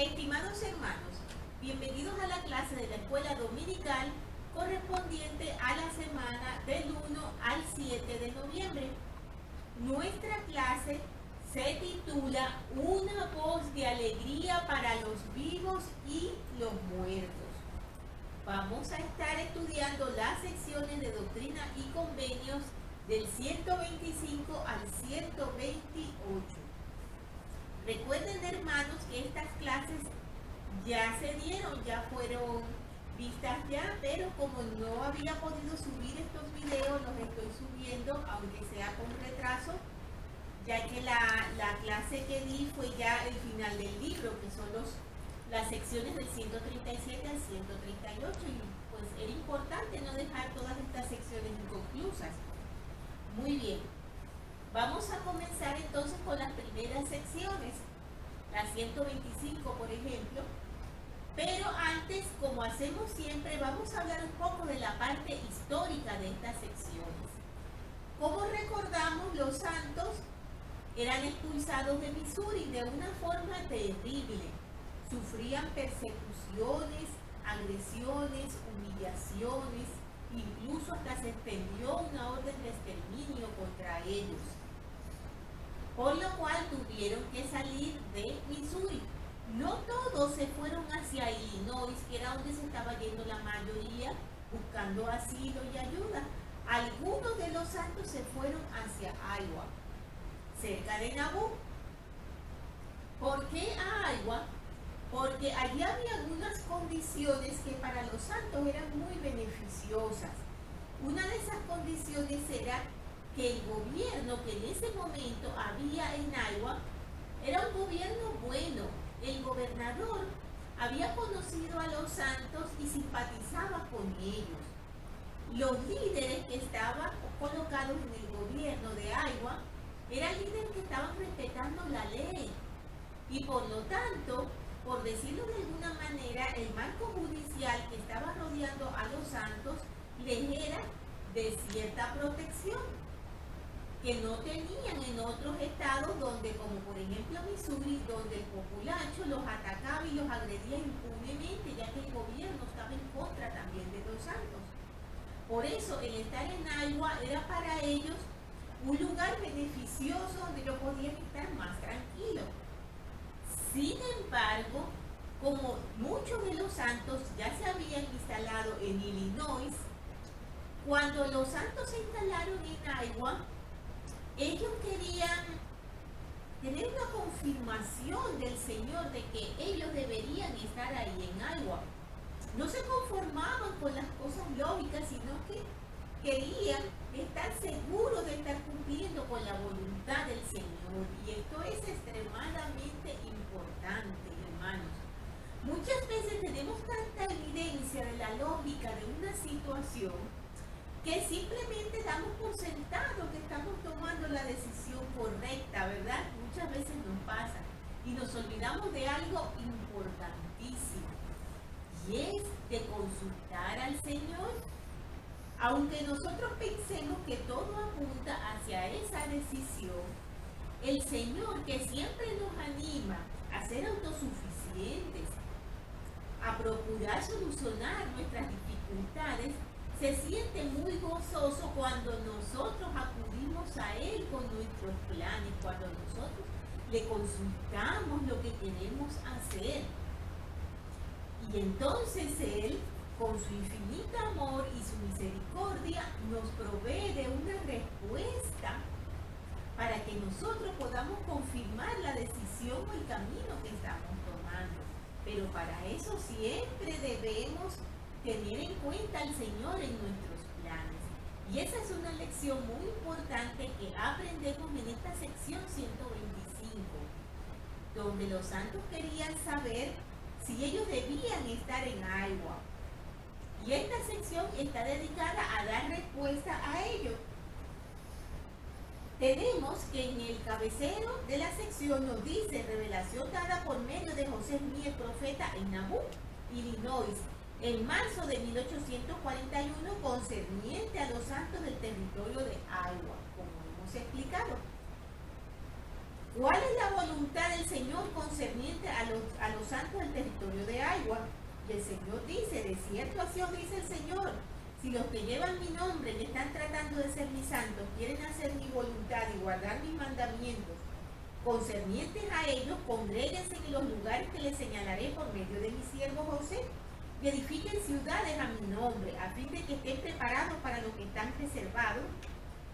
Estimados hermanos, bienvenidos a la clase de la escuela dominical correspondiente a la semana del 1 al 7 de noviembre. Nuestra clase se titula Una voz de alegría para los vivos y los muertos. Vamos a estar estudiando las secciones de doctrina y convenios del 125 al 128. Recuerden, hermanos, que estas clases ya se dieron, ya fueron vistas ya, pero como no había podido subir estos videos, los estoy subiendo, aunque sea con retraso, ya que la clase que di fue ya el final del libro, que son las secciones del 137 al 138, y pues era importante no dejar todas estas secciones inconclusas. Muy bien. Vamos a comenzar entonces con las primeras secciones, la 125 por ejemplo, pero antes, como hacemos siempre, vamos a hablar un poco de la parte histórica de estas secciones. Como recordamos, los santos eran expulsados de Missouri de una forma terrible, sufrían persecuciones, agresiones, humillaciones, incluso hasta se extendió una orden de exterminio contra ellos, por lo cual tuvieron que salir de Missouri. No todos se fueron hacia Illinois, que era donde se estaba yendo la mayoría, buscando asilo y ayuda. Algunos de los santos se fueron hacia Iowa, cerca de Nauvoo. ¿Por qué a Iowa? Porque allí había algunas condiciones que para los santos eran muy beneficiosas. Una de esas condiciones era que el gobierno que en ese momento había en Iowa era un gobierno bueno. El gobernador había conocido a los santos y simpatizaba con ellos. Los líderes que estaban colocados en el gobierno de Iowa eran líderes que estaban respetando la ley y por lo tanto, por decirlo de alguna manera, el marco judicial que estaba rodeando a los santos les era de cierta protección que no tenían en otros estados donde, como por ejemplo Missouri, donde el populacho los atacaba y los agredía impunemente, ya que el gobierno estaba en contra también de los santos. Por eso el estar en Iowa era para ellos un lugar beneficioso donde ellos podían estar más tranquilos. Sin embargo, como muchos de los santos ya se habían instalado en Illinois, cuando los santos se instalaron en Iowa, ellos querían tener una confirmación del Señor de que ellos deberían estar ahí en Iowa. No se conformaban con las cosas lógicas, sino que querían estar seguros de estar cumpliendo con la voluntad del Señor. Y esto es extremadamente importante, hermanos. Muchas veces tenemos tanta evidencia de la lógica de una situación que simplemente damos por sentado que estamos tomando la decisión correcta, ¿verdad? Muchas veces nos pasa y nos olvidamos de algo importantísimo, y es de consultar al Señor. Aunque nosotros pensemos que todo apunta hacia esa decisión, el Señor, que siempre nos anima a ser autosuficientes, a procurar solucionar nuestras dificultades, se siente muy gozoso cuando nosotros acudimos a Él con nuestros planes, cuando nosotros le consultamos lo que queremos hacer. Y entonces Él, con su infinito amor y su misericordia, nos provee de una respuesta para que nosotros podamos confirmar la decisión o el camino que estamos tomando. Pero para eso siempre debemos tener en cuenta al Señor en nuestros planes. Y esa es una lección muy importante que aprendemos en esta sección 125, donde los santos querían saber si ellos debían estar en Iowa. Y esta sección está dedicada a dar respuesta a ello. Tenemos que en el cabecero de la sección nos dice: revelación dada por medio de José Smith, el profeta, en Nauvoo, Illinois, en marzo de 1841, concerniente a los santos del territorio de Iowa, como hemos explicado. ¿Cuál es la voluntad del Señor concerniente a los santos del territorio de Iowa? Y el Señor dice, de cierto así os dice el Señor, si los que llevan mi nombre y están tratando de ser mis santos quieren hacer mi voluntad y guardar mis mandamientos concernientes a ellos, congréguense en los lugares que les señalaré por medio de mi siervo José, y edifiquen ciudades a mi nombre, a fin de que estén preparados para lo que están reservados,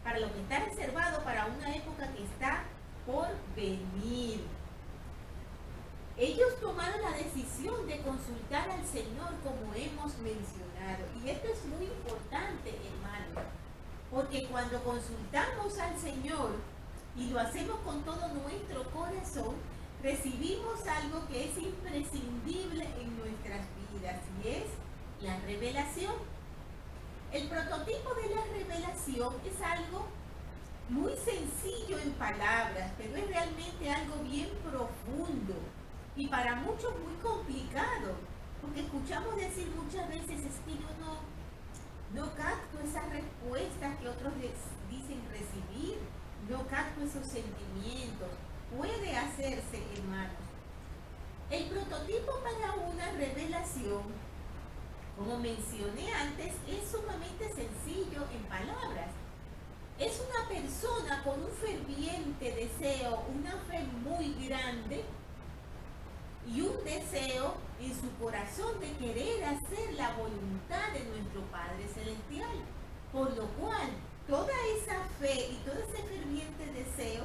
para lo que está reservado para una época que está por venir. Ellos tomaron la decisión de consultar al Señor, como hemos mencionado, y esto es muy importante, hermano, porque cuando consultamos al Señor y lo hacemos con todo nuestro corazón, recibimos algo que es imprescindible en nuestras vidas, y es la revelación. El prototipo de la revelación es algo muy sencillo en palabras, pero es realmente algo bien profundo y para muchos muy complicado, porque escuchamos decir muchas veces, es que yo no capto esas respuestas que otros dicen recibir, no capto esos sentimientos. Puede hacerse, hermanos. El prototipo para una revelación, como mencioné antes, es sumamente sencillo en palabras. Es una persona con un ferviente deseo, una fe muy grande y un deseo en su corazón de querer hacer la voluntad de nuestro Padre Celestial. Por lo cual, toda esa fe y todo ese ferviente deseo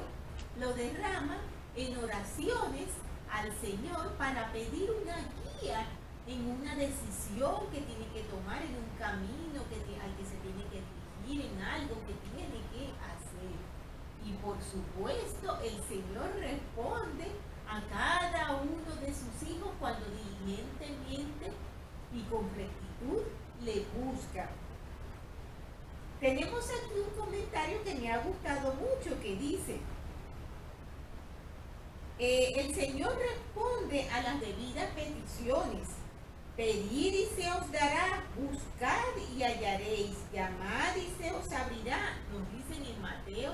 lo derrama en oraciones al Señor para pedir una guía en una decisión que tiene que tomar, en un camino al que se tiene que dirigir, en algo que tiene que hacer. Y por supuesto, el Señor responde a cada uno de sus hijos cuando diligentemente y con rectitud le busca. Tenemos aquí un comentario que me ha gustado mucho, que dice: el Señor responde a las debidas peticiones. Pedid y se os dará, buscad y hallaréis, llamad y se os abrirá. Nos dicen en Mateo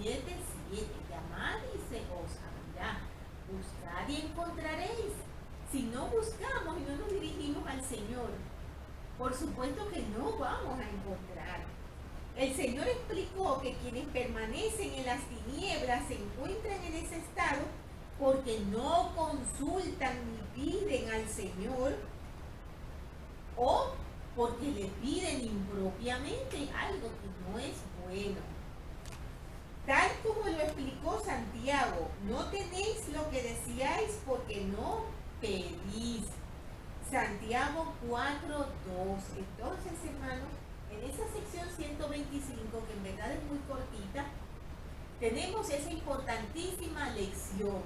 7:7, llamad y se os abrirá, buscad y encontraréis. Si no buscamos y no nos dirigimos al Señor, por supuesto que no vamos a encontrar. El Señor explicó que quienes permanecen en las tinieblas se encuentran en ese estado porque no consultan ni piden al Señor, o porque le piden impropiamente algo que no es bueno. Tal como lo explicó Santiago, no tenéis lo que deseáis porque no pedís. Santiago 4:2. Entonces, hermanos, en esa sección 125, que en verdad es muy cortita, tenemos esa importantísima lección,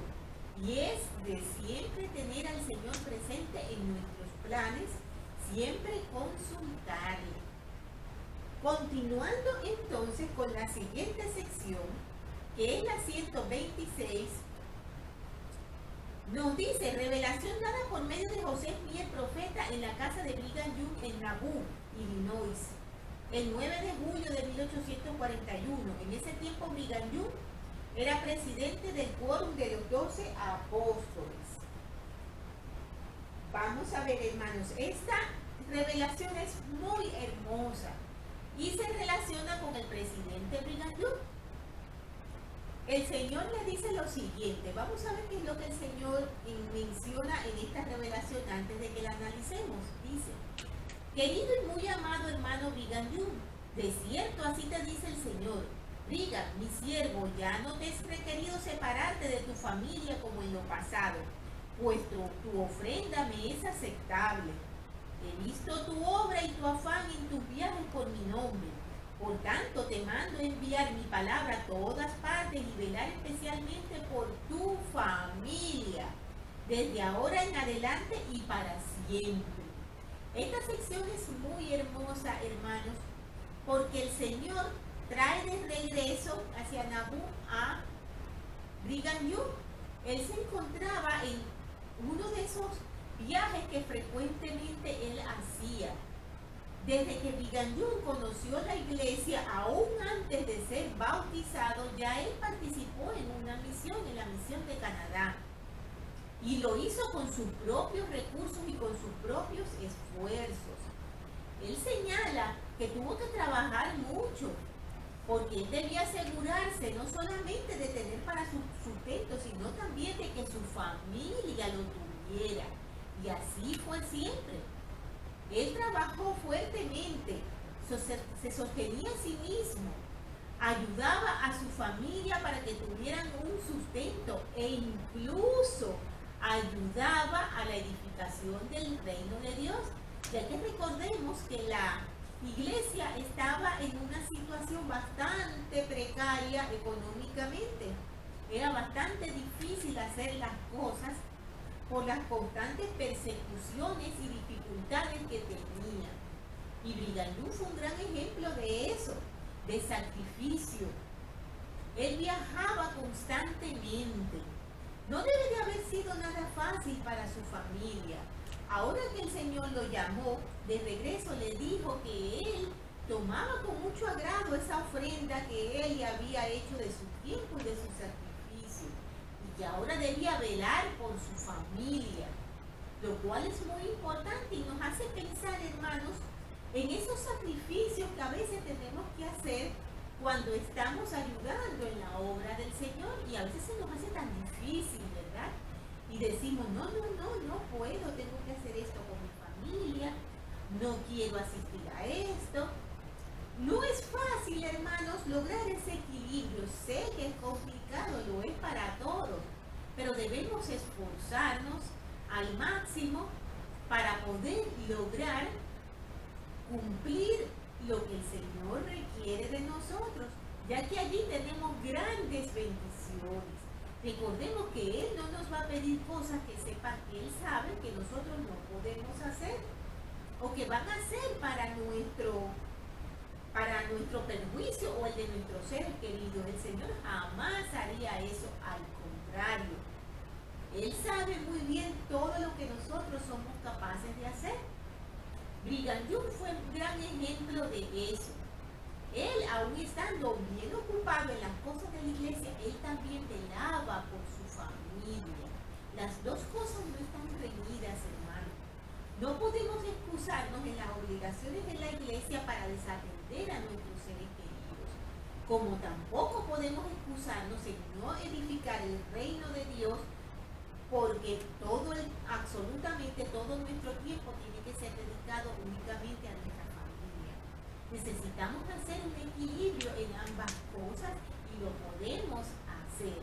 y es de siempre tener al Señor presente en nuestros planes, siempre consultarle. Continuando entonces con la siguiente sección, que es la 126, nos dice: revelación dada por medio de José Smith, el profeta, en la casa de Brigham Young en Nauvoo, Illinois, el 9 de julio de 1841. En ese tiempo Brigham Young era presidente del quórum de los 12 apóstoles. Vamos a ver, hermanos, esta revelación es muy hermosa y se relaciona con el presidente Brigham Young. El Señor le dice lo siguiente. Vamos a ver qué es lo que el Señor menciona en esta revelación antes de que la analicemos. Dice: querido y muy amado hermano Brigham Young, de cierto así te dice el Señor: Brigham, mi siervo, ya no te es requerido separarte de tu familia como en lo pasado, puesto tu ofrenda me es aceptable. He visto tu obra y tu afán en tus viajes por mi nombre. Por tanto, te mando enviar mi palabra a todas partes y velar especialmente por tu familia, desde ahora en adelante y para siempre. Esta sección es muy hermosa, hermanos, porque el Señor trae de regreso hacia Nauvoo a Brigham Young. Él se encontraba en uno de esos viajes que frecuentemente él hacía. Desde que Brigham Young conoció la iglesia, aún antes de ser bautizado, ya él participó en una misión. participación en la misión de Canadá. Y lo hizo con sus propios recursos y con sus propios esfuerzos. Él señala que tuvo que trabajar mucho, porque él debía asegurarse no solamente de tener para su sustento, sino también de que su familia lo tuviera. Y así fue siempre. Él trabajó fuertemente, se sostenía a sí mismo, ayudaba a su familia para que tuvieran un sustento e incluso ayudaba a la edificación del reino de Dios, ya que recordemos que la iglesia estaba en una situación bastante precaria económicamente. Era bastante difícil hacer las cosas por las constantes persecuciones y dificultades que tenía. Y Brigham Young fue un gran ejemplo de eso, de sacrificio. Él viajaba constantemente. No debe de haber sido nada fácil para su familia. Ahora que el Señor lo llamó, de regreso le dijo que él tomaba con mucho agrado esa ofrenda que él le había hecho de su tiempo y de su sacrificio. Y que ahora debía velar por su familia, lo cual es muy importante y nos hace pensar, hermanos, en esos sacrificios que a veces tenemos que hacer cuando estamos ayudando en la obra del Señor, y a veces se nos hace tan difícil, ¿verdad? Y decimos, no puedo, tengo que hacer esto con mi familia, no quiero asistir a esto. No es fácil, hermanos, lograr ese equilibrio. Sé que es complicado, lo es para todos, pero debemos esforzarnos al máximo para poder lograr cumplir lo que el Señor requiere de nosotros, ya que allí tenemos grandes bendiciones. Recordemos que Él no nos va a pedir cosas que sepa que Él sabe que nosotros no podemos hacer o que van a ser para nuestro perjuicio o el de nuestros seres queridos. El Señor jamás haría eso, al contrario. Él sabe muy bien todo lo que nosotros somos capaces de hacer. Brigham Young fue un gran ejemplo de eso. Él, aún estando bien ocupado en las cosas de la iglesia, él también velaba por su familia. Las dos cosas no están reñidas, hermano. No podemos excusarnos en las obligaciones de la iglesia para desatender a nuestros seres queridos, como tampoco podemos excusarnos en no edificar el reino de Dios, porque absolutamente todo nuestro tiempo tiene que ser dedicado únicamente a nuestra familia. Necesitamos hacer un equilibrio en ambas cosas y lo podemos hacer,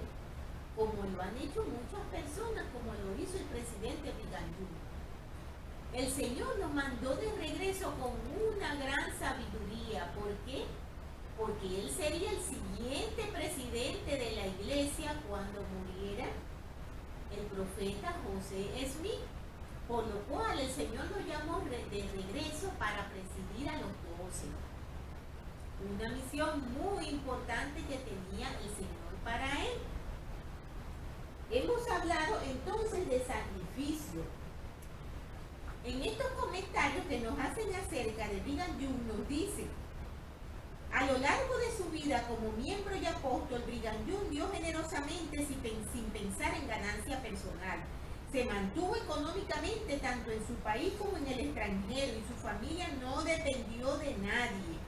como lo han hecho muchas personas, como lo hizo el presidente Brigham Young. El Señor nos mandó de regreso con una gran sabiduría. ¿Por qué? Porque Él sería el siguiente presidente de la iglesia cuando muriera el profeta José Smith, por lo cual el Señor lo llamó de regreso para presidir a los 12. Una misión muy importante que tenía el Señor para él. Hemos hablado entonces de sacrificio. En estos comentarios que nos hacen acerca de Brigham Young nos dice: a lo largo de su vida como miembro y apóstol, Brigham Young dio generosamente sin pensar en ganancia personal. Se mantuvo económicamente tanto en su país como en el extranjero, y su familia no dependió de nadie.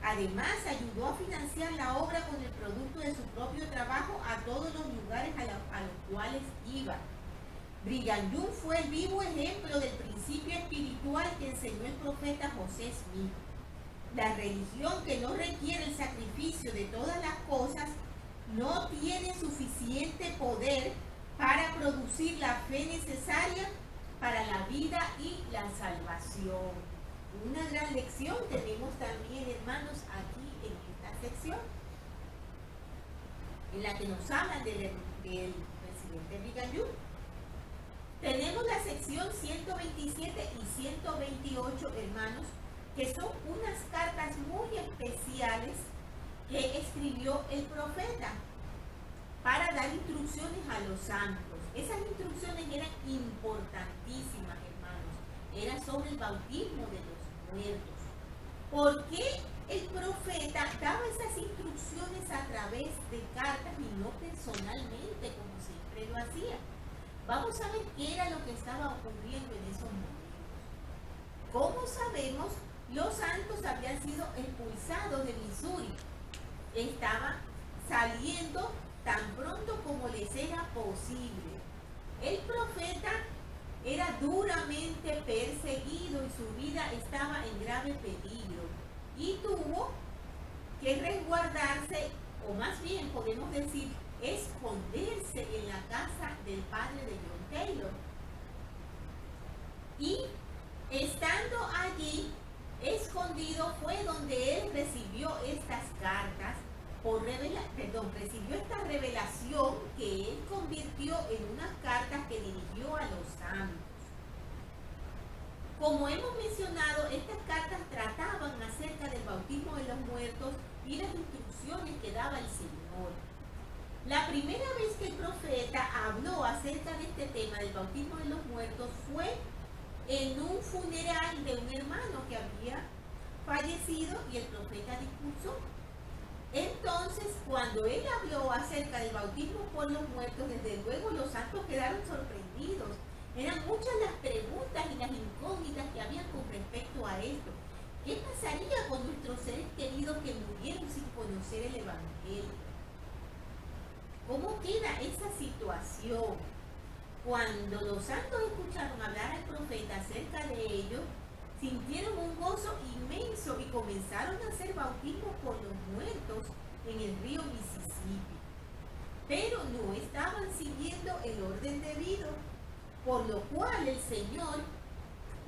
Además, ayudó a financiar la obra con el producto de su propio trabajo a todos los lugares a los cuales iba. Brigham Young fue el vivo ejemplo del principio espiritual que enseñó el profeta José Smith. La religión que no requiere el sacrificio de todas las cosas no tiene suficiente poder para producir la fe necesaria para la vida y la salvación. Una gran lección tenemos también, hermanos, aquí en esta sección, en la que nos hablan del presidente Brigham Young. Tenemos la sección 127 y 128, hermanos, que son unas cartas muy especiales que escribió el profeta para dar instrucciones a los santos. Esas instrucciones eran importantísimas, hermanos. Era sobre el bautismo de los muertos. ¿Por qué el profeta daba esas instrucciones a través de cartas y no personalmente, como siempre lo hacía. Vamos a ver qué era lo que estaba ocurriendo en esos momentos. Como sabemos, los santos habían sido expulsados de Missouri. Estaban saliendo tan pronto como les era posible. El profeta era duramente perseguido y su vida estaba en grave peligro. Y tuvo que resguardarse, o más bien podemos decir, esconderse en la casa del padre de John Taylor. Y estando allí, escondido, fue donde él recibió estas cartas, recibió esta revelación que él convirtió en unas cartas que dirigió a los santos. Como hemos mencionado, estas cartas trataban acerca del bautismo de los muertos y las instrucciones que daba el Señor. La primera vez que el profeta habló acerca de este tema del bautismo de los muertos fue en un funeral de un hermano que había fallecido y el profeta discursó. Entonces, cuando él habló acerca del bautismo por los muertos, desde luego los santos quedaron sorprendidos. Eran muchas las preguntas y las incógnitas que habían con respecto a esto. ¿Qué pasaría con nuestros seres queridos que murieron sin conocer el Evangelio? ¿Cómo queda esa situación? Cuando los santos escucharon hablar al profeta acerca de ello, sintieron un gozo inmenso y comenzaron a hacer bautismo por los muertos en el río Mississippi. Pero no estaban siguiendo el orden debido, por lo cual el Señor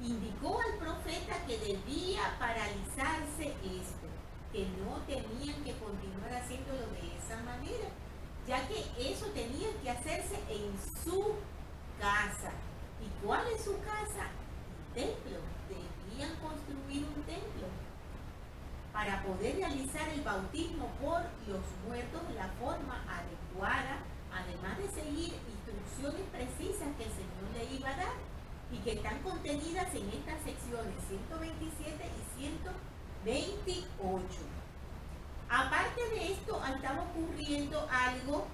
indicó al profeta que debía paralizarse esto, que no tenían que continuar haciéndolo de esa manera, ya que eso tenía que hacerse en su casa. ¿Y cuál es su casa? El templo. Debían construir un templo para poder realizar el bautismo por los muertos de la forma adecuada, además de seguir instrucciones precisas que el Señor le iba a dar y que están contenidas en estas secciones 127 y 128. Aparte de esto, estaba ocurriendo algo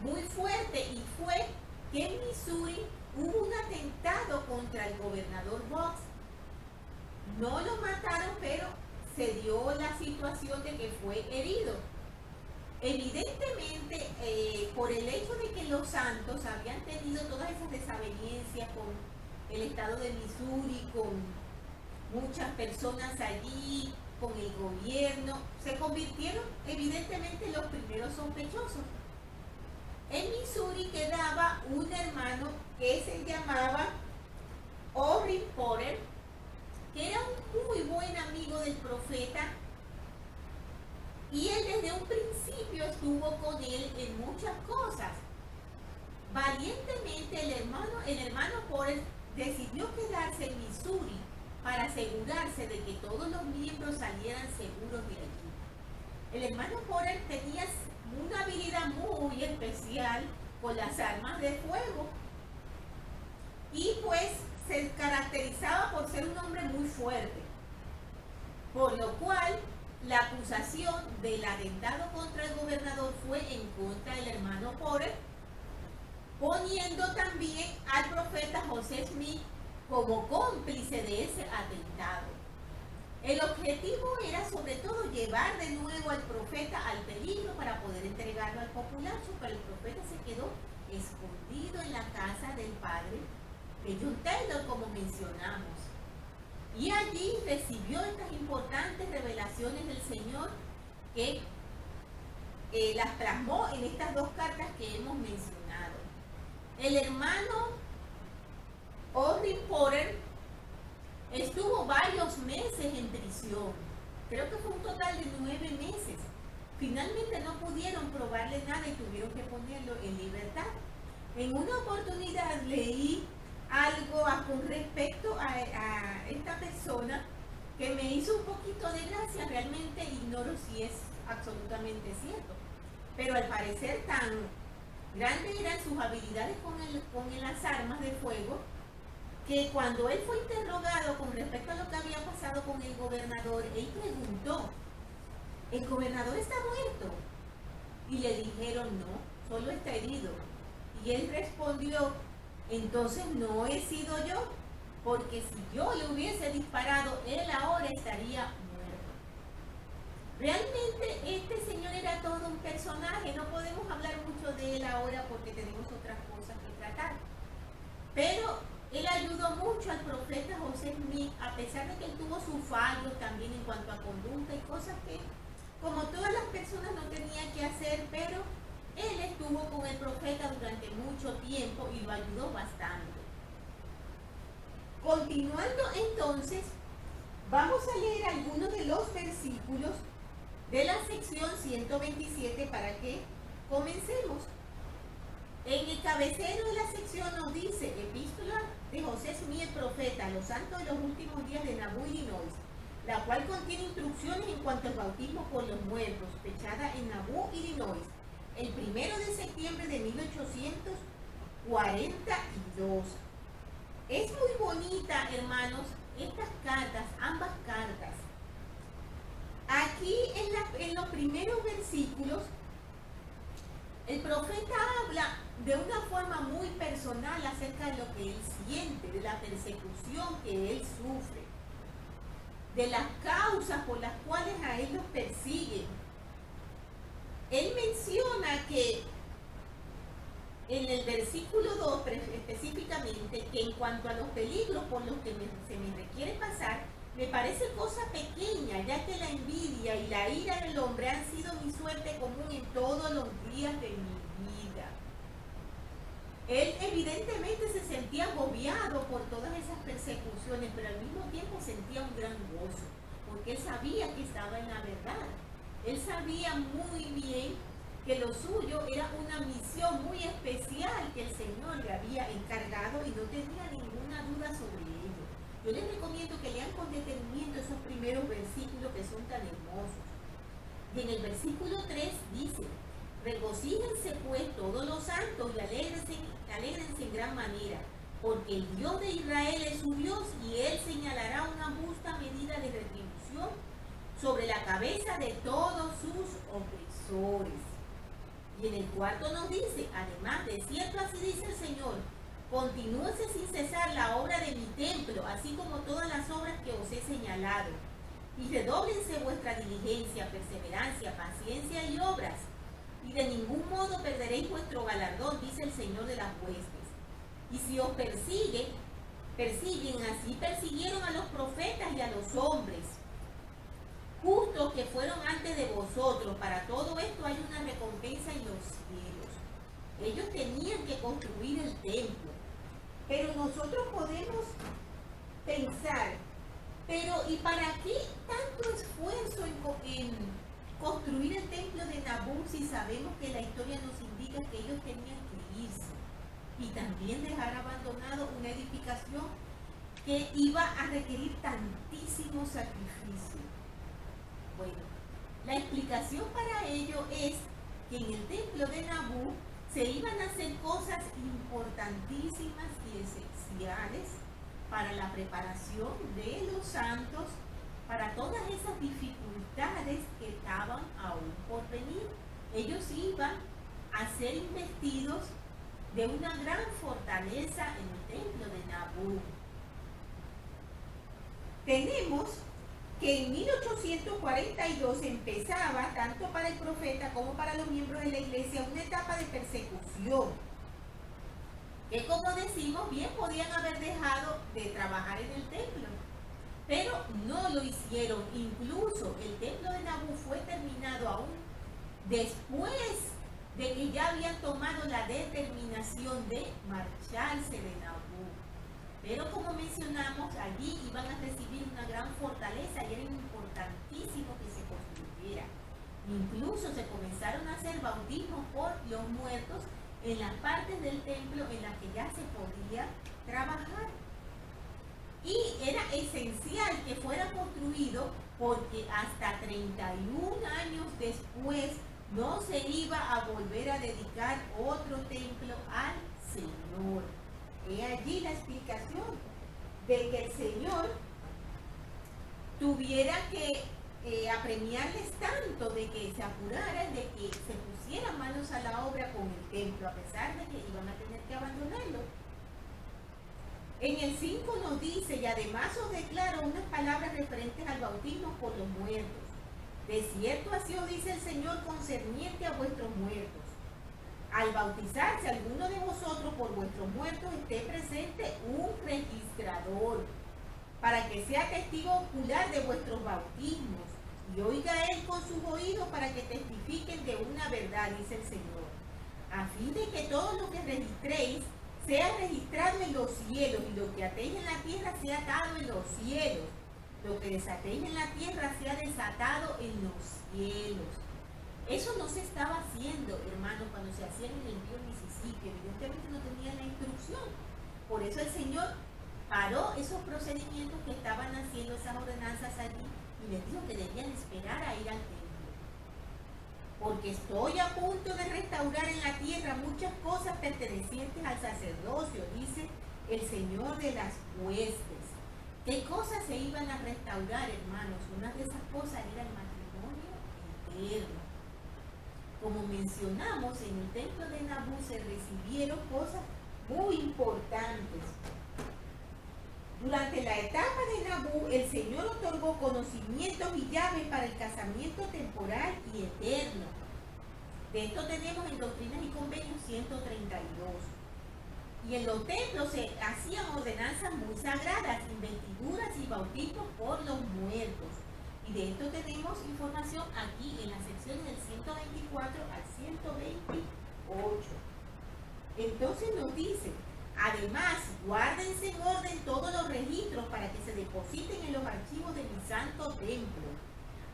muy fuerte y fue que en Missouri hubo un atentado contra el gobernador Boggs. No lo mataron, pero se dio la situación de que fue herido. Evidentemente, por el hecho de que los santos habían tenido todas esas desavenencias con el estado de Missouri, con muchas personas allí, con el gobierno, se convirtieron evidentemente en los primeros sospechosos. En Missouri quedaba un hermano que se llamaba Orrin Porter, que era un muy buen amigo del profeta, y él desde un principio estuvo con él en muchas cosas. Valientemente el hermano Porter decidió quedarse en Missouri para asegurarse de que todos los miembros salieran seguros de allí. El hermano Porter tenía una habilidad muy especial con las armas de fuego y pues se caracterizaba por ser un hombre muy fuerte, por lo cual la acusación del atentado contra el gobernador fue en contra del hermano Porter, poniendo también al profeta José Smith como cómplice de ese atentado. El objetivo era sobre todo llevar de nuevo al profeta al peligro para poder entregarlo al populacho, pero el profeta se quedó escondido en la casa del padre de John Taylor, como mencionamos. Y allí recibió estas importantes revelaciones del Señor que las plasmó en estas dos cartas que hemos mencionado. El hermano Orrin Porter estuvo varios meses en prisión, creo que fue un total de 9 meses. Finalmente no pudieron probarle nada y tuvieron que ponerlo en libertad. En una oportunidad leí algo con respecto a esta persona que me hizo un poquito de gracia. Realmente ignoro si es absolutamente cierto, pero al parecer tan grandes eran sus habilidades con las armas de fuego que cuando él fue interrogado con respecto a lo que había pasado con el gobernador, él preguntó, ¿el gobernador está muerto? Y le dijeron, no, solo está herido. Y él respondió, entonces no he sido yo, porque si yo le hubiese disparado, él ahora estaría muerto. Realmente este señor era todo un personaje, no podemos hablar mucho de él ahora porque tenemos otras cosas que tratar. Pero él ayudó mucho al profeta José Smith, a pesar de que él tuvo sus fallos también en cuanto a conducta y cosas que, como todas las personas, no tenía que hacer, pero él estuvo con el profeta durante mucho tiempo y lo ayudó bastante. Continuando entonces, vamos a leer algunos de los versículos de la sección 127 para que comencemos. En el cabecero de la sección nos dice, epístola de José Smith el profeta, los santos de los últimos días de Nauvoo, Illinois, la cual contiene instrucciones en cuanto al bautismo por los muertos, fechada en Nauvoo, Illinois, el 1 de septiembre de 1842. Es muy bonita, hermanos, estas cartas, ambas cartas. Aquí en los primeros versículos, el profeta habla de una forma muy personal acerca de lo que él siente, de la persecución que él sufre, de las causas por las cuales a él los persiguen. Él menciona que en el versículo 2 específicamente, que en cuanto a los peligros por los que se me requiere pasar, me parece cosa pequeña, ya que la envidia y la ira del hombre han sido mi suerte común en todos los días de mi vida. Él evidentemente se sentía agobiado por todas esas persecuciones, pero al mismo tiempo sentía un gran gozo, porque él sabía que estaba en la verdad. Él sabía muy bien que lo suyo era una misión muy especial que el Señor le había encargado y no tenía ninguna duda sobre ello. Yo les recomiendo que lean con detenimiento esos primeros versículos que son tan hermosos. Y en el versículo 3 dice, regocíjense pues todos los santos y alégrense en gran manera, porque el Dios de Israel es su Dios y Él señalará una justa medida de retribución sobre la cabeza de todos sus opresores. Y en el 4 nos dice, además, de cierto así dice el Señor, continúese sin cesar la obra de mi templo, así como todas las obras que os he señalado, y redóblense vuestra diligencia, perseverancia, paciencia y obras, y de ningún modo perderéis vuestro galardón, dice el Señor de las huestes. Y si os persiguen, así persiguieron a los profetas y a los hombres justos que fueron antes de vosotros. Para todo esto hay una recompensa en los cielos. Ellos tenían que construir el templo, pero nosotros podemos pensar, pero ¿y para qué tanto esfuerzo en construir el templo de Nauvoo si sabemos que la historia nos indica que ellos tenían que irse y también dejar abandonado una edificación que iba a requerir tantísimo sacrificio? Bueno, la explicación para ello es que en el templo de Nauvoo se iban a hacer cosas importantísimas y esenciales para la preparación de los santos, para todas esas dificultades que estaban aún por venir. Ellos iban a ser investidos de una gran fortaleza en el templo de Nauvoo. Tenemos que en 1842 empezaba, tanto para el profeta como para los miembros de la iglesia, una etapa de persecución, que, como decimos, bien podían haber dejado de trabajar en el templo, pero no lo hicieron. Incluso el templo de Nauvoo fue terminado aún después de que ya habían tomado la determinación de marcharse de Nauvoo. Pero como mencionamos, allí iban a recibir una gran fortaleza y era importantísimo que se construyera. Incluso se comenzaron a hacer bautismos por los muertos en las partes del templo en las que ya se podía trabajar. Y era esencial que fuera construido porque hasta 31 años después no se iba a volver a dedicar otro templo al Señor. He allí la explicación. de que el Señor tuviera que apremiarles tanto, de que se apuraran, de que se pusieran manos a la obra con el templo, a pesar de que iban a tener que abandonarlo. En el 5 nos dice, y además os declaro unas palabras referentes al bautismo por los muertos. De cierto así os dice el Señor concerniente a vuestros muertos. Al bautizarse alguno de vosotros por vuestros muertos, esté presente un registrador, para que sea testigo ocular de vuestros bautismos, y oiga él con sus oídos para que testifiquen de una verdad, dice el Señor, a fin de que todo lo que registréis sea registrado en los cielos, y lo que atéis en la tierra sea atado en los cielos, lo que desatéis en la tierra sea desatado en los cielos. Eso no se estaba haciendo, hermanos, cuando se hacía en el río Mississippi. Evidentemente no tenían la instrucción. Por eso el Señor paró esos procedimientos que estaban haciendo, esas ordenanzas allí, y les dijo que debían esperar a ir al templo. Porque estoy a punto de restaurar en la tierra muchas cosas pertenecientes al sacerdocio, dice el Señor de las huestes. ¿Qué cosas se iban a restaurar, hermanos? Una de esas cosas era el matrimonio eterno. Como mencionamos, en el templo de Nabú se recibieron cosas muy importantes. Durante la etapa de Nabú, el Señor otorgó conocimientos y llaves para el casamiento temporal y eterno. De esto tenemos en Doctrinas y Convenios 132. Y en los templos se hacían ordenanzas muy sagradas, investiduras y bautismos por los muertos. Y de esto tenemos información aquí en las secciones del 124 al 128. Entonces nos dice, además, guárdense en orden todos los registros para que se depositen en los archivos de mi santo templo,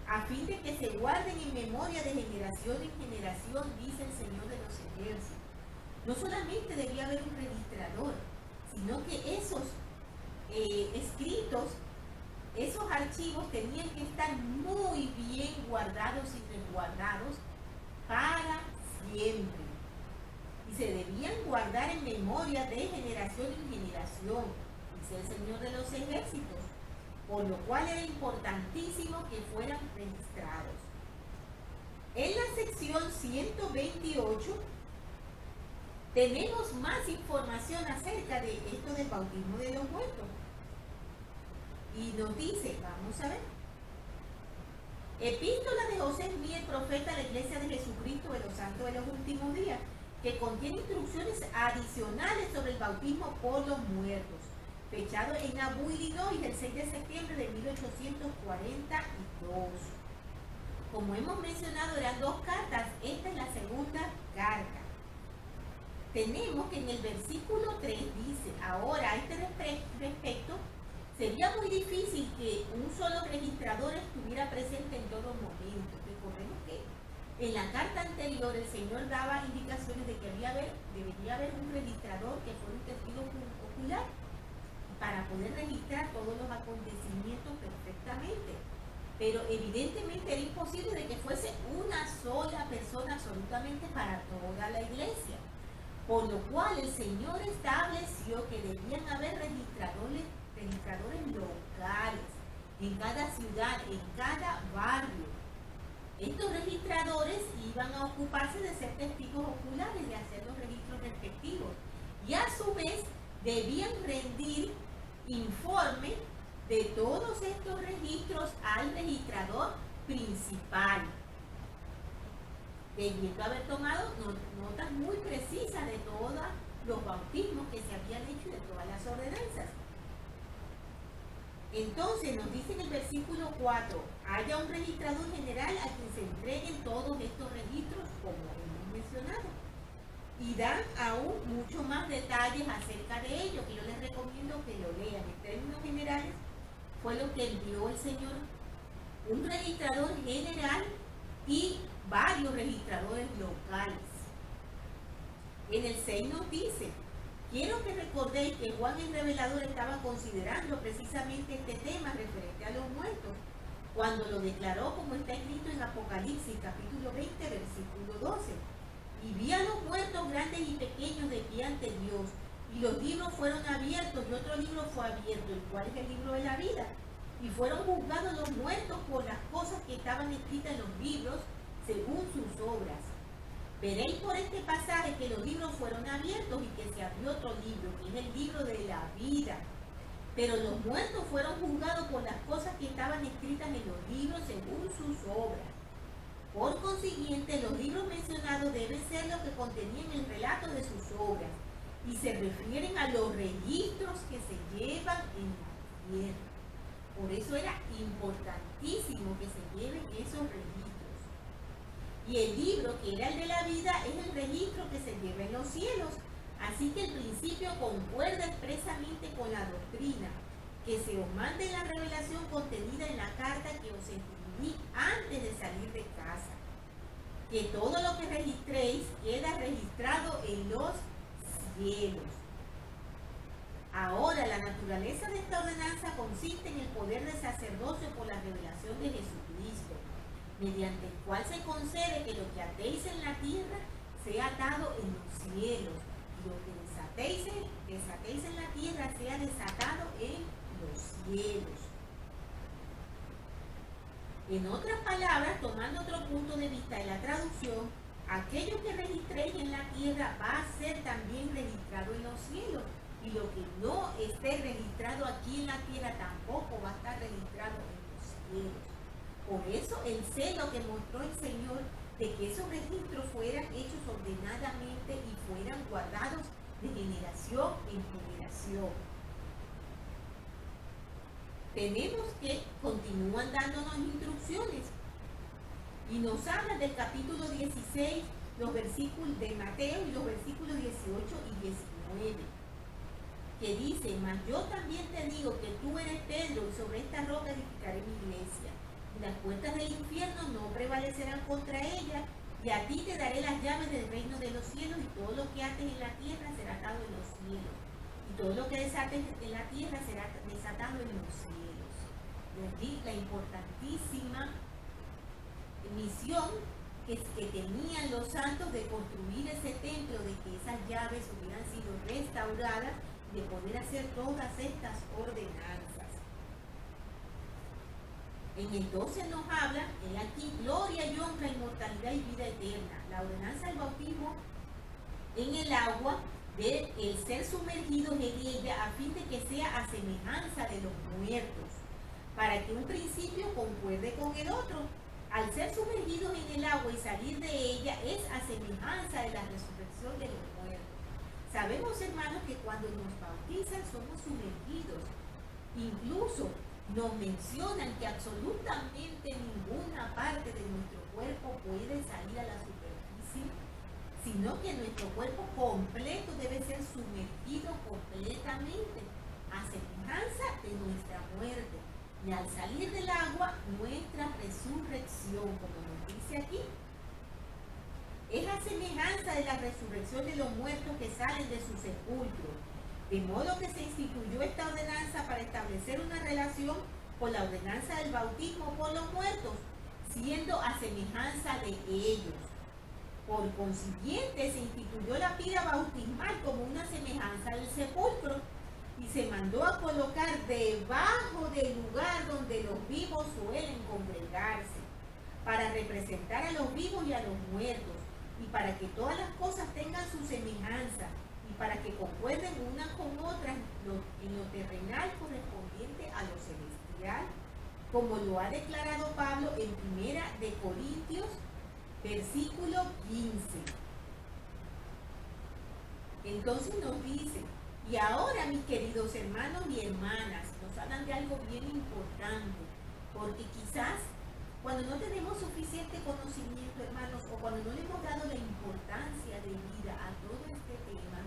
a fin de que se guarden en memoria de generación en generación, dice el Señor de los ejércitos. No solamente debía haber un registrador, sino que esos escritos, esos archivos tenían que estar muy bien guardados y resguardados para siempre. Y se debían guardar en memoria de generación en generación, dice el Señor de los ejércitos, por lo cual era importantísimo que fueran registrados. En la sección 128 tenemos más información acerca de esto del bautismo de los muertos. Y nos dice, vamos a ver, epístola de José Smith, profeta de la Iglesia de Jesucristo de los Santos de los Últimos Días, que contiene instrucciones adicionales sobre el bautismo por los muertos, fechado en Nabú, Illinois, el 6 de septiembre de 1842. Como hemos mencionado, eran dos cartas, esta es la segunda carta. Tenemos que en el versículo 3 dice, ahora a este respecto, sería muy difícil que un solo registrador estuviera presente en todo momento. Recordemos que en la carta anterior el Señor daba indicaciones de que debería haber un registrador que fuera un testigo ocular para poder registrar todos los acontecimientos perfectamente. Pero evidentemente era imposible de que fuese una sola persona absolutamente para toda la iglesia. Por lo cual el Señor estableció que debían haber registradores locales, en cada ciudad, en cada barrio. Estos registradores iban a ocuparse de ser testigos oculares, de hacer los registros respectivos. Y a su vez debían rendir informe de todos estos registros al registrador principal, debiendo haber tomado notas muy precisas de todos los bautismos que se habían hecho y de todas las ordenanzas. Entonces nos dice en el versículo 4, haya un registrador general a quien se entreguen todos estos registros, como hemos mencionado, y dan aún mucho más detalles acerca de ello, que yo les recomiendo que lo lean. En términos generales, fue lo que envió el Señor, un registrador general y varios registradores locales. En el 6 nos dice, quiero que recordéis que Juan el Revelador estaba considerando precisamente este tema referente a los muertos, cuando lo declaró como está escrito en Apocalipsis, capítulo 20, versículo 12. Y vi a los muertos grandes y pequeños de pie ante Dios, y los libros fueron abiertos y otro libro fue abierto, el cual es el libro de la vida. Y fueron juzgados los muertos por las cosas que estaban escritas en los libros según sus obras. Veréis por este pasaje que los libros fueron abiertos y que se abrió otro libro, que es el libro de la vida. Pero los muertos fueron juzgados por las cosas que estaban escritas en los libros según sus obras. Por consiguiente, los libros mencionados deben ser los que contenían el relato de sus obras y se refieren a los registros que se llevan en la tierra. Por eso era importantísimo que se lleven esos registros. Y el libro, que era el de la vida, es el registro que se lleva en los cielos. Así que el principio concuerda expresamente con la doctrina, que se os mande la revelación contenida en la carta que os escribí antes de salir de casa. Que todo lo que registréis queda registrado en los cielos. Ahora, la naturaleza de esta ordenanza consiste en el poder de sacerdocio por la revelación de Jesucristo, mediante el cual se concede que lo que atéis en la tierra sea atado en los cielos, y lo que desatéis en la tierra sea desatado en los cielos. En otras palabras, tomando otro punto de vista de la traducción, aquello que registréis en la tierra va a ser también registrado en los cielos, y lo que no esté registrado aquí en la tierra tampoco va a estar registrado en los cielos. Por eso el celo que mostró el Señor de que esos registros fueran hechos ordenadamente y fueran guardados de generación en generación. Tenemos que continúan dándonos instrucciones y nos hablan del capítulo 16, los versículos de Mateo y los versículos 18 y 19, que dice: mas yo también te digo que tú eres Pedro y sobre esta roca edificaré mi iglesia. Las puertas del infierno no prevalecerán contra ella, y a ti te daré las llaves del reino de los cielos, y todo lo que ates en la tierra será atado en los cielos, y todo lo que desates en la tierra será desatado en los cielos. De aquí la importantísima misión que tenían los santos de construir ese templo, de que esas llaves hubieran sido restauradas, de poder hacer todas estas ordenanzas. En el 12 nos habla, aquí, gloria y honra, inmortalidad y vida eterna. La ordenanza del bautismo en el agua, de el ser sumergidos en ella, a fin de que sea a semejanza de los muertos, para que un principio concuerde con el otro. Al ser sumergidos en el agua y salir de ella, es a semejanza de la resurrección de los muertos. Sabemos, hermanos, que cuando nos bautizan somos sumergidos. Incluso nos mencionan que absolutamente ninguna parte de nuestro cuerpo puede salir a la superficie, sino que nuestro cuerpo completo debe ser sumergido completamente, a semejanza de nuestra muerte. Y al salir del agua, nuestra resurrección, como nos dice aquí, es la semejanza de la resurrección de los muertos que salen de su sepulcro. De modo que se instituyó esta ordenanza para establecer una relación con la ordenanza del bautismo por los muertos, siendo a semejanza de ellos. Por consiguiente, se instituyó la pila bautismal como una semejanza del sepulcro, y se mandó a colocar debajo del lugar donde los vivos suelen congregarse, para representar a los vivos y a los muertos, y para que todas las cosas tengan su semejanza, y para que concuerden unas con otras en lo terrenal correspondiente a lo celestial, como lo ha declarado Pablo en 1 de Corintios, versículo 15. Entonces nos dice: y ahora, mis queridos hermanos y hermanas, nos hablan de algo bien importante, porque quizás cuando no tenemos suficiente conocimiento, hermanos, o cuando no le hemos dado la importancia de vida a todo este tema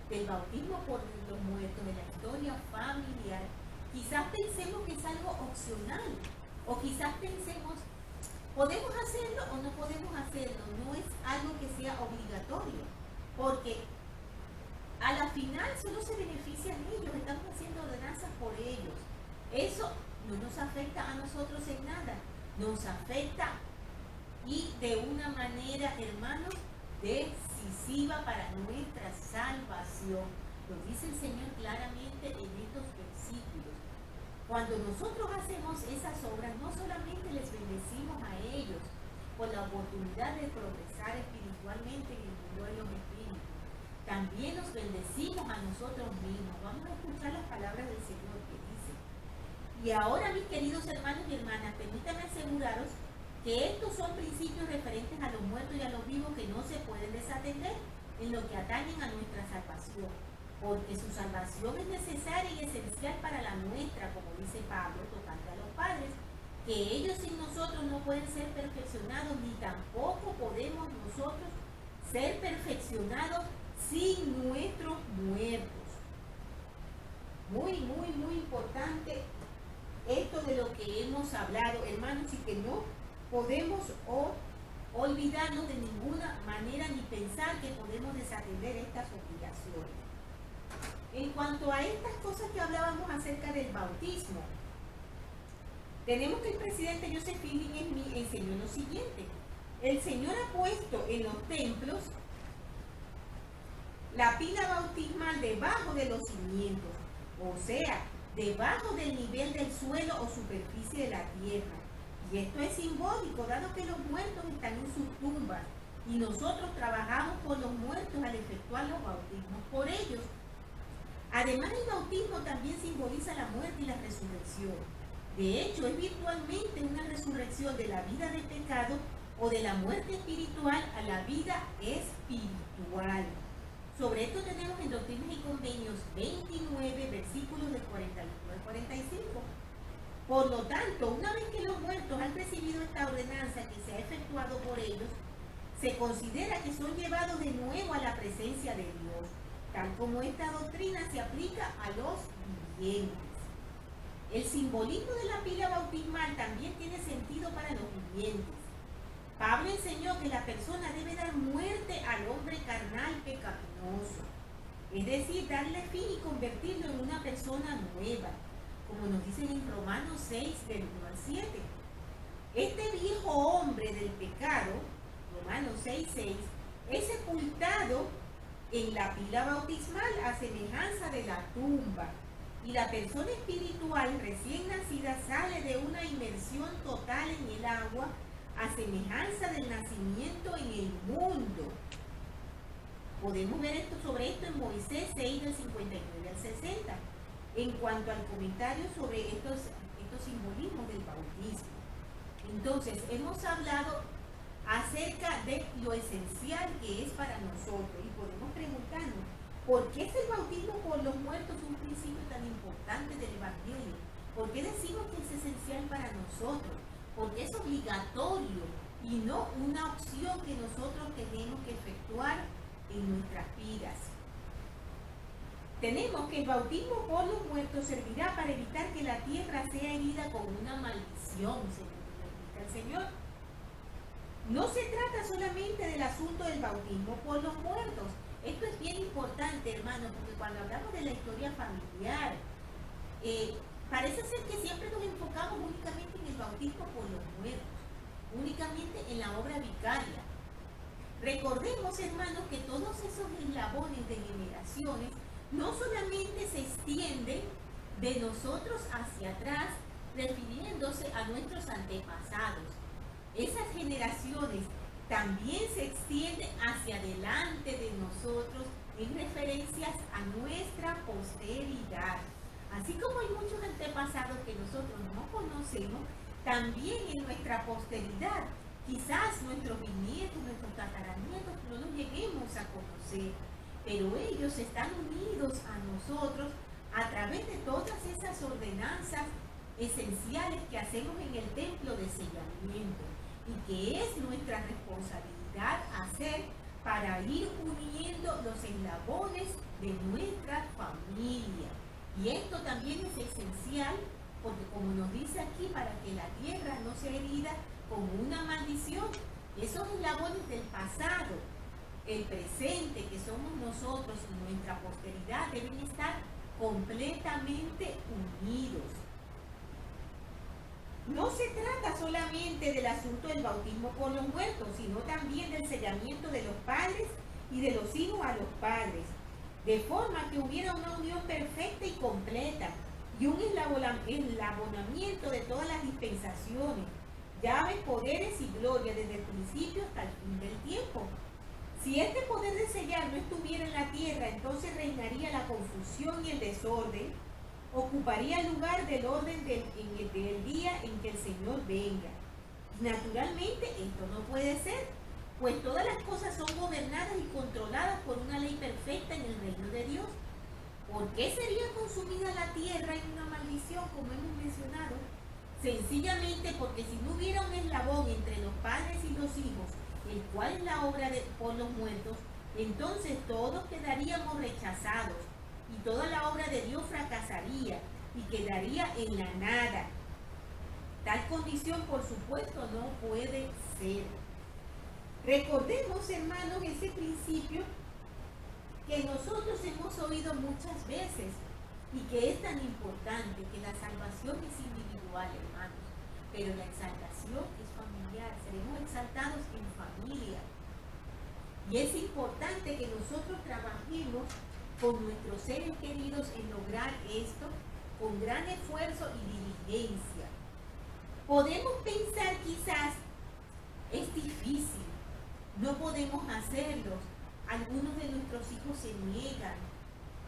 del bautismo por los muertos, de la historia familiar, quizás pensemos que es algo opcional, o quizás pensemos, ¿podemos hacerlo o no podemos hacerlo? No es algo que sea obligatorio, porque a la final solo se benefician ellos, estamos haciendo ordenanzas por ellos. Eso no nos afecta a nosotros en nada, nos afecta y de una manera, hermanos, decisiva. decisiva para nuestra salvación. Lo dice el Señor claramente en estos versículos. Cuando nosotros hacemos esas obras, no solamente les bendecimos a ellos por la oportunidad de progresar espiritualmente en el mundo de los espíritus, también nos bendecimos a nosotros mismos. Vamos a escuchar las palabras del Señor que dice: y ahora, mis queridos hermanos y hermanas, permítanme aseguraros que estos son principios referentes a los muertos y a los vivos que no se pueden desatender en lo que atañen a nuestra salvación, porque su salvación es necesaria y esencial para la nuestra, como dice Pablo tocante a los padres, que ellos sin nosotros no pueden ser perfeccionados, ni tampoco podemos nosotros ser perfeccionados sin nuestros muertos. Muy, muy, muy importante esto de lo que hemos hablado, hermanos, y que no podemos olvidarnos de ninguna manera ni pensar que podemos desatender estas obligaciones. En cuanto a estas cosas que hablábamos acerca del bautismo, tenemos que el presidente Joseph Fielding enseñó lo siguiente: el Señor ha puesto en los templos la pila bautismal debajo de los cimientos, o sea, debajo del nivel del suelo o superficie de la tierra. Y esto es simbólico, dado que los muertos están en sus tumbas y nosotros trabajamos por los muertos al efectuar los bautismos por ellos. Además, el bautismo también simboliza la muerte y la resurrección. De hecho, es virtualmente una resurrección de la vida de pecado o de la muerte espiritual a la vida espiritual. Sobre esto tenemos en Doctrinas y Convenios 29, versículos del 41 al 45. Por lo tanto, una vez que los muertos han recibido esta ordenanza que se ha efectuado por ellos, se considera que son llevados de nuevo a la presencia de Dios, tal como esta doctrina se aplica a los vivientes. El simbolismo de la pila bautismal también tiene sentido para los vivientes. Pablo enseñó que la persona debe dar muerte al hombre carnal pecaminoso, es decir, darle fin y convertirlo en una persona nueva, como nos dicen en Romanos 6, del 1 al 7. Este viejo hombre del pecado, Romanos 6, 6, es sepultado en la pila bautismal a semejanza de la tumba, y la persona espiritual recién nacida sale de una inmersión total en el agua a semejanza del nacimiento en el mundo. Podemos ver sobre esto en Moisés 6, del 59 al 60, en cuanto al comentario sobre estos simbolismos del bautismo. Entonces, hemos hablado acerca de lo esencial que es para nosotros y podemos preguntarnos, ¿por qué es el bautismo por los muertos un principio tan importante del Evangelio? ¿Por qué decimos que es esencial para nosotros? Porque es obligatorio y no una opción que nosotros tenemos que efectuar en nuestras vidas. Tenemos que el bautismo por los muertos servirá para evitar que la tierra sea herida con una maldición, según lo explica el Señor. No se trata solamente del asunto del bautismo por los muertos. Esto es bien importante, hermanos, porque cuando hablamos de la historia familiar, parece ser que siempre nos enfocamos únicamente en el bautismo por los muertos, únicamente en la obra vicaria. Recordemos, hermanos, que todos esos eslabones de generaciones no solamente se extienden de nosotros hacia atrás, refiriéndose a nuestros antepasados. Esas generaciones también se extienden hacia adelante de nosotros en referencias a nuestra posteridad. Así como hay muchos antepasados que nosotros no conocemos, también en nuestra posteridad, quizás nuestros bisnietos, nuestros tataranietos, no los lleguemos a conocer, pero ellos están unidos a nosotros a través de todas esas ordenanzas esenciales que hacemos en el templo de sellamiento y que es nuestra responsabilidad hacer para ir uniendo los eslabones de nuestra familia. Y esto también es esencial porque, como nos dice aquí, para que la tierra no sea herida con una maldición, esos eslabones del pasado, el presente que somos nosotros y nuestra posteridad deben estar completamente unidos. No se trata solamente del asunto del bautismo por los muertos, sino también del sellamiento de los padres y de los hijos a los padres, de forma que hubiera una unión perfecta y completa, y un eslabonamiento de todas las dispensaciones, llaves, poderes y gloria desde el principio hasta el fin del tiempo. Si este poder de sellar no estuviera en la tierra, entonces reinaría la confusión y el desorden, ocuparía el lugar del orden del día en que el Señor venga. Naturalmente esto no puede ser, pues todas las cosas son gobernadas y controladas por una ley perfecta en el reino de Dios. ¿Por qué sería consumida la tierra en una maldición, como hemos mencionado? Sencillamente porque si no hubiera un eslabón entre los padres y los hijos, el cual es la obra por los muertos, entonces todos quedaríamos rechazados y toda la obra de Dios fracasaría y quedaría en la nada. Tal condición, por supuesto, no puede ser. Recordemos, hermanos, ese principio que nosotros hemos oído muchas veces y que es tan importante, que la salvación es individual, hermanos, pero la exaltación es familiar. Seremos exaltados en familia. Y es importante que nosotros trabajemos con nuestros seres queridos en lograr esto con gran esfuerzo y diligencia. Podemos pensar quizás, es difícil, no podemos hacerlo. Algunos de nuestros hijos se niegan,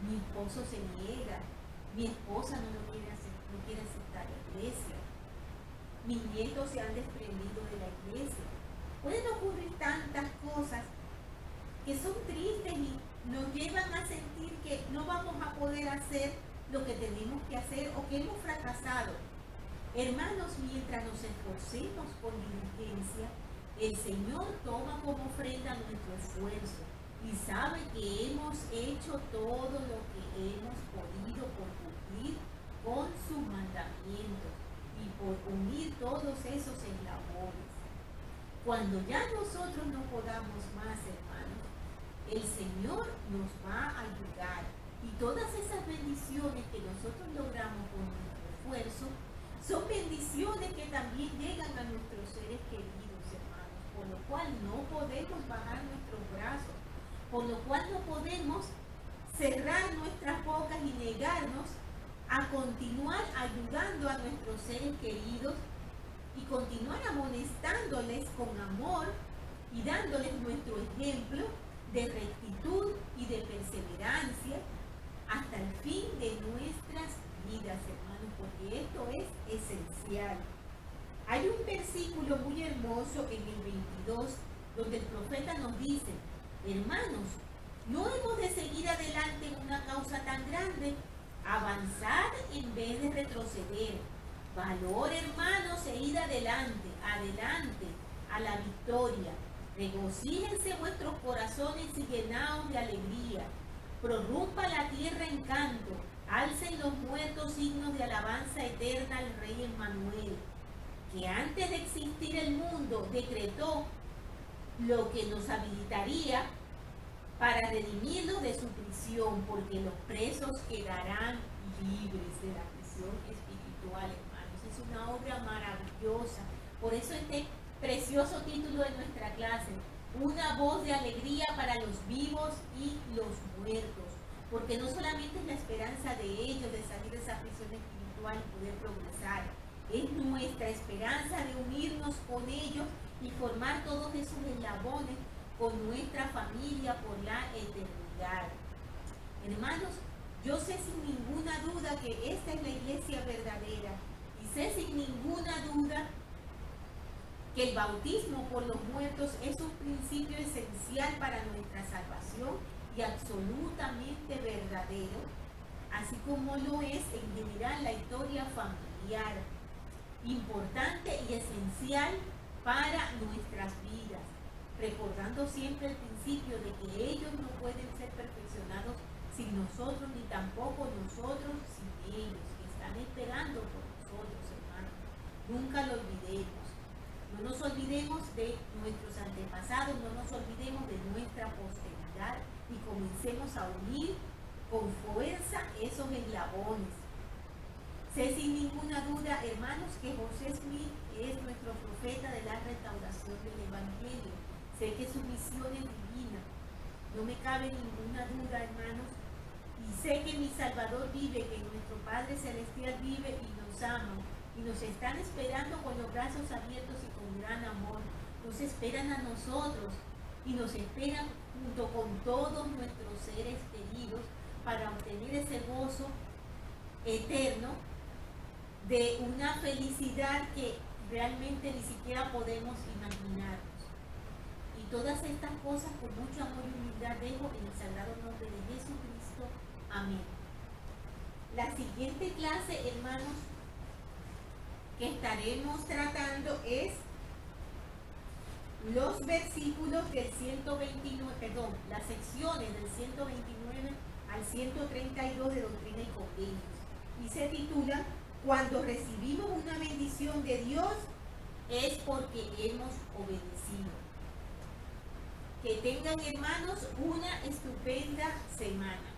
mi esposo se niega, mi esposa no quiere aceptar la iglesia, mis nietos se han desprendido de la iglesia. Pueden ocurrir tantas cosas que son tristes y nos llevan a sentir que no vamos a poder hacer lo que tenemos que hacer o que hemos fracasado. Hermanos, mientras nos esforcemos con diligencia, el Señor toma como ofrenda nuestro esfuerzo y sabe que hemos hecho todo lo que hemos podido por cumplir con sus mandamientos y por unir todos esos eslabones. Cuando ya nosotros no podamos más, hermanos, el Señor nos va a ayudar y todas esas bendiciones que nosotros logramos con nuestro esfuerzo son bendiciones que también llegan a nuestros seres queridos, hermanos, por lo cual no podemos bajar nuestros brazos, por lo cual no podemos cerrar nuestras bocas y negarnos a continuar ayudando a nuestros seres queridos y continuar amonestándoles con amor y dándoles nuestro ejemplo de rectitud y de perseverancia hasta el fin de nuestras vidas, hermanos, porque esto es esencial. Hay un versículo muy hermoso en el 22 donde el profeta nos dice: hermanos, no hemos de seguir adelante en una causa tan grande, avanzar en vez de retroceder. Valor, hermanos, e id adelante, adelante a la victoria. Regocíjense vuestros corazones y llenaos de alegría. Prorrumpa la tierra en canto, alcen los muertos signos de alabanza eterna al Rey Emmanuel, que antes de existir el mundo decretó lo que nos habilitaría para redimirnos de su prisión, porque los presos quedarán libres de la prisión espiritual, hermanos. Es una obra maravillosa. Por eso este precioso título de nuestra clase: una voz de alegría para los vivos y los muertos, porque no solamente es la esperanza de ellos de salir de esa prisión espiritual y poder progresar, es nuestra esperanza de unirnos con ellos y formar todos esos eslabones con nuestra familia por la eternidad. Hermanos, yo sé sin ninguna duda que esta es la iglesia verdadera y sé sin ninguna duda que el bautismo por los muertos es un principio esencial para nuestra salvación y absolutamente verdadero, así como lo es en general la historia familiar, importante y esencial para nuestras vidas, recordando siempre el principio de que ellos no pueden ser perfeccionados sin nosotros, ni tampoco nosotros sin ellos, que están esperando por nosotros, hermanos. Nunca lo olvidemos. No nos olvidemos de nuestros antepasados, no nos olvidemos de nuestra posteridad y comencemos a unir con fuerza esos eslabones. Sé sin ninguna duda, hermanos, que José Smith es nuestro profeta de la restauración del Evangelio. Sé que su misión es divina. no me cabe ninguna duda, hermanos, y sé que mi Salvador vive, que nuestro Padre Celestial vive y nos ama, y nos están esperando con los brazos abiertos y con gran amor. Nos esperan a nosotros y nos esperan junto con todos nuestros seres queridos para obtener ese gozo eterno de una felicidad que realmente ni siquiera podemos imaginarnos. Y todas estas cosas con mucho amor y humildad dejo en el sagrado nombre de Jesucristo. Amén. La siguiente clase, hermanos, que estaremos tratando es los versículos del 129, perdón, las secciones del 129 al 132 de Doctrina y Convenios. Y se titula Cuando recibimos una bendición de Dios es porque hemos obedecido. Que tengan, hermanos, una estupenda semana.